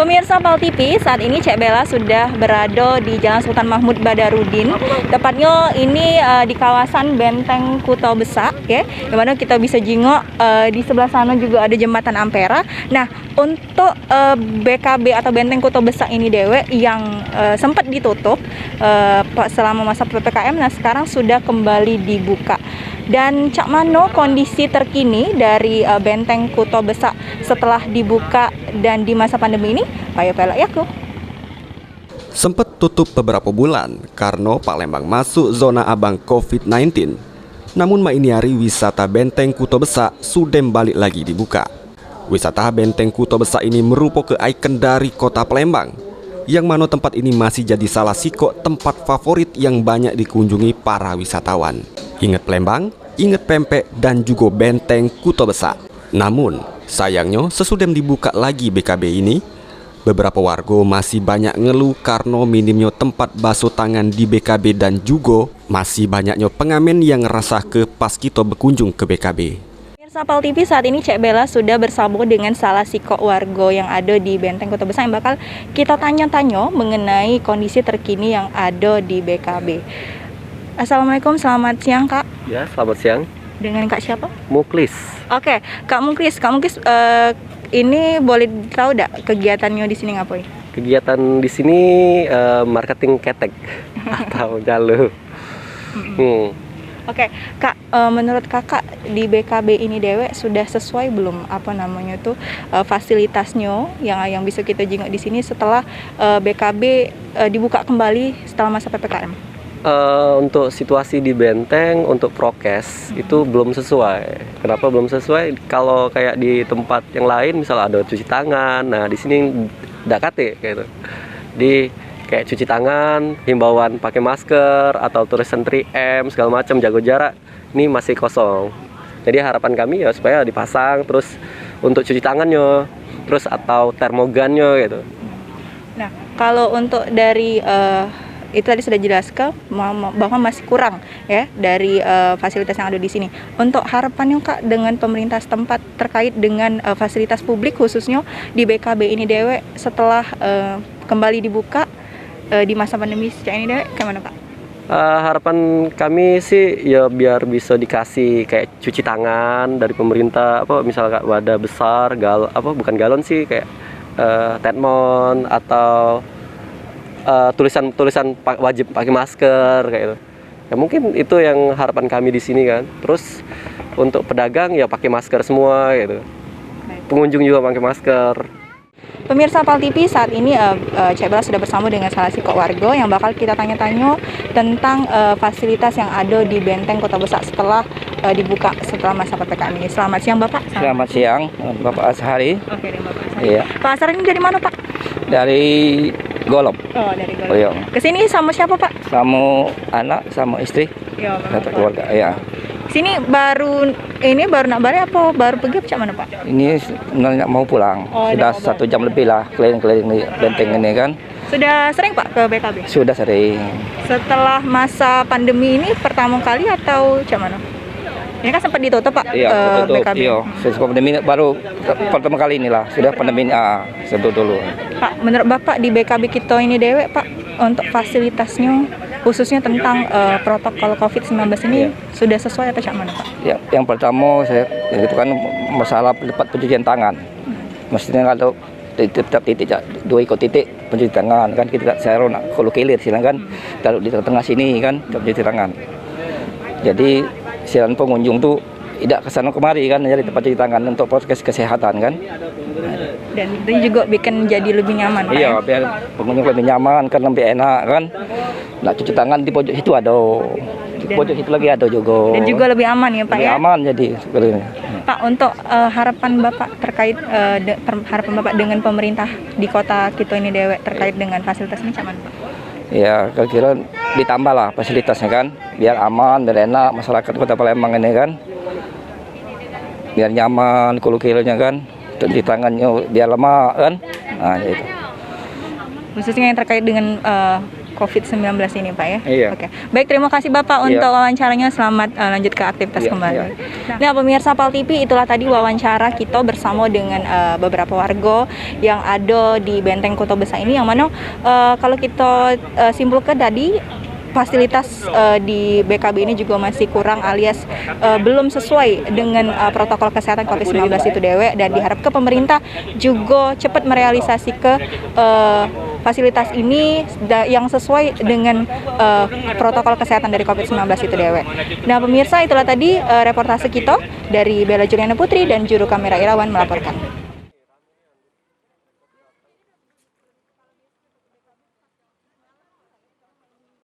Pemirsa PAL TV, saat ini Cek Bella sudah berada di Jalan Sultan Mahmud Badarudin. Tepatnya ini di kawasan Benteng Kuto Besak, ya. Di mana kita bisa jengok di sebelah sana juga ada Jembatan Ampera. Nah, untuk BKB atau Benteng Kuto Besak ini dewe yang sempat ditutup selama masa PPKM, nah sekarang sudah kembali dibuka. Dan cak mano kondisi terkini dari Benteng Kuto Besak setelah dibuka dan di masa pandemi ini, Payo Pelak Yaku. Sempat tutup beberapa bulan karena Palembang masuk zona abang COVID-19. Namun maini hari wisata Benteng Kuto Besak sudah balik lagi dibuka. Wisata Benteng Kuto Besak ini merupakan ikon dari kota Palembang, yang mana tempat ini masih jadi salah siko tempat favorit yang banyak dikunjungi para wisatawan. Ingat Palembang, ingat pempek dan juga Benteng Kuto Besak. Namun, sayangnya sesudah dibuka lagi BKB ini, beberapa warga masih banyak ngeluh karena minimnya tempat basuh tangan di BKB dan juga masih banyaknya pengamen yang ngerasa ke pas kita berkunjung ke BKB. Pemirsa PAL TV, saat ini Cek Bella sudah bersama dengan salah siko warga yang ada di Benteng Kuto Besak yang bakal kita tanya-tanya mengenai kondisi terkini yang ada di BKB. Assalamualaikum, selamat siang Kak. Ya, selamat siang. Dengan Kak siapa? Muklis. Oke, Kak Muklis, ini boleh tahu enggak kegiatannya di sini ngapain? Kegiatan di sini marketing ketek atau jalu. Oke, Kak, menurut Kakak di BKB ini dewe sudah sesuai belum fasilitasnya yang bisa kita jenguk di sini setelah BKB dibuka kembali setelah masa PPKM? Untuk situasi di Benteng untuk prokes itu belum sesuai. Kenapa belum sesuai? Kalau kayak di tempat yang lain, misal ada cuci tangan, nah di sini tidak kate gitu. Di kayak cuci tangan, himbauan pakai masker atau tulisan 3M segala macam, jaga jarak, ini masih kosong. Jadi harapan kami ya supaya dipasang terus untuk cuci tangannya, terus atau termogannya gitu. Nah, kalau untuk dari itu tadi sudah jelaskan bahwa masih kurang ya dari fasilitas yang ada di sini. Untuk harapannya Kak dengan pemerintah setempat terkait dengan fasilitas publik khususnya di BKB ini dewe setelah kembali dibuka di masa pandemi sejak ini dewe gimana Kak? Harapan kami sih ya biar bisa dikasih kayak cuci tangan dari pemerintah, misalnya wadah besar, bukan galon sih, kayak Tedmon atau tulisan wajib pakai masker kayak itu. Ya mungkin itu yang harapan kami di sini kan. Terus untuk pedagang ya pakai masker semua gitu. Pengunjung juga pakai masker. Pemirsa PAL TV, saat ini Cek Bella sudah bersama dengan salah siko warga yang bakal kita tanya-tanya tentang fasilitas yang ada di Benteng Kuto Besak setelah dibuka setelah masa PPKM ini. Selamat siang Bapak. Selamat siang Bapak Ashari. Oke, Bapak Ashari. Iya. Pak Ashari ini dari mana Pak? Dari Golop. Oh, dari Golop. Oh, iya. Kesini sama siapa Pak? Sama anak, sama istri. Iya, satu keluarga. Iya. Sini baru nak balik apa baru pergi apa mana Pak? Ini sebenarnya mau pulang. Oh, sudah 1 jam lebih lah keliling-keliling di Benteng ini kan. Sudah sering Pak ke BKB? Sudah sering. Setelah masa pandemi ini pertama kali atau cak mana? Ini kan sempat ditutup Pak, Iya, betul. BKB. Iya, sesuai pandemi baru pertama kali inilah. Sudah pandemi sebelum dulu. Pak, menurut Bapak di BKB kita ini dewe Pak, untuk fasilitasnya khususnya tentang protokol COVID-19 ini sudah sesuai atau cak mana Pak? Ya, yang pertama itu kan masalah tempat pencucian tangan. Mestinya kalau titik 2 ikut titik pencuci tangan kan kita saya nak kalau kilir silakan taruh di tengah sini kan pencuci tangan. Jadi silakan pengunjung tuh tidak kesana kemari kan dari tempat cuci tangan untuk proses kesehatan kan. Dan itu juga bikin jadi lebih nyaman Pak. Iya, biar pengunjung lebih nyaman kan lebih enak kan. Nah, cuci tangan di pojok situ ada. Di pojok situ lagi ada juga. Dan juga lebih aman ya Pak lebih ya. Aman jadi seperti ini. Pak, untuk harapan Bapak terkait harapan Bapak dengan pemerintah di kota kita ini dewe terkait dengan fasilitas ini cuman Pak? Ya, kira-kira ditambah lah fasilitasnya kan, biar aman, biar enak masyarakat Kota Palembang ini kan. Biar nyaman, kilo-kilonya kan, cuci tangannya biar lama kan. Nah, itu. Khususnya yang terkait dengan COVID-19 ini Pak ya? Iya. Oke. Baik, terima kasih Bapak Iya. untuk wawancaranya. Selamat lanjut ke aktivitas Iya, kembali. iya. Nah, pemirsa PAL TV, itulah tadi wawancara kita bersama dengan beberapa warga yang ada di Benteng Kota Besar ini, yang mana kalau kita simpulkan tadi, fasilitas di BKB ini juga masih kurang alias belum sesuai dengan protokol kesehatan COVID-19 itu dewek, dan diharapkan pemerintah juga cepat merealisasi ke fasilitas ini yang sesuai dengan protokol kesehatan dari COVID-19 itu dewek. Nah pemirsa, itulah tadi reportase kita dari Bella Juliana Putri dan juru kamera Irawan melaporkan.